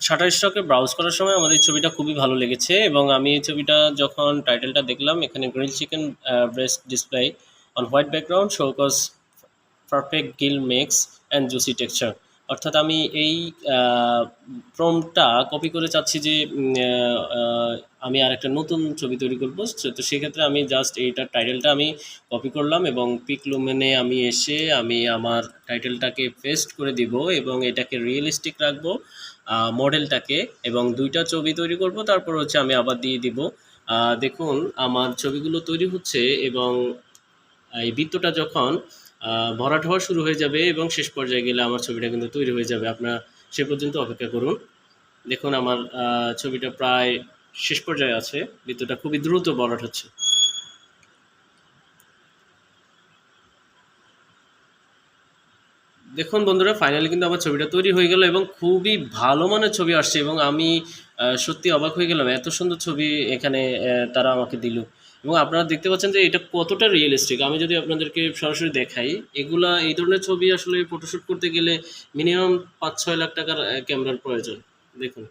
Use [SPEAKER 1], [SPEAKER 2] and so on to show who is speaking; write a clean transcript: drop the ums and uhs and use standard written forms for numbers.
[SPEAKER 1] শাটারস্টকে browse করার সময় আমার এই ছবিটা খুবই ভালো লেগেছে এবং আমি এই ছবিটা যখন টাইটেলটা দেখলাম এখানে grill chicken breast display on white background show cause perfect Gill mix and juicy texture. অর্থাৎ আমি এই প্রম্পটটা কপি করে চাচ্ছি যে আমি আর একটা নতুন ছবি তৈরি করব। তো সেক্ষেত্রে আমি জাস্ট এইটার টাইটেলটা আমি কপি করলাম এবং পিক লুমেনে আমি এসে আমি আমার টাইটেলটাকে পেস্ট করে দিব এবং এটাকে রিয়েলিস্টিক রাখবো মডেলটাকে, এবং দুইটা ছবি তৈরি করব, তারপর হচ্ছে আমি আবার দিয়ে দিব। দেখুন আমার ছবিগুলো তৈরি হচ্ছে এবং এই বৃত্তটা যখন ভরাট হওয়া শুরু হয়ে যাবে এবং শেষ পর্যায়ে গেলে আমার ছবিটা কিন্তু তৈরি হয়ে যাবে। আপনারা সে পর্যন্ত অপেক্ষা করুন। দেখুন আমার ছবিটা প্রায় শেষ পর্যায়ে আছে, বৃত্তটা খুবই দ্রুত ভরাট হচ্ছে। দেখুন বন্ধুরা, ফাইনালি কিন্তু আমার ছবিটা তৈরি হয়ে গেল এবং খুবই ভালো মানের ছবি আসছে এবং আমি সত্যি অবাক হয়ে গেলাম এত সুন্দর ছবি এখানে তারা আমাকে দিল। এবং আপনারা দেখতে পাচ্ছেন যে এটা কতটা রিয়েলিস্টিক। আমি যদি আপনাদেরকে সরাসরি দেখাই, এগুলা এই ধরনের ছবি আসলে ফটোশ্যুট করতে গেলে মিনিমাম ৫-৬ লাখ টাকার ক্যামেরার প্রয়োজন। দেখুন।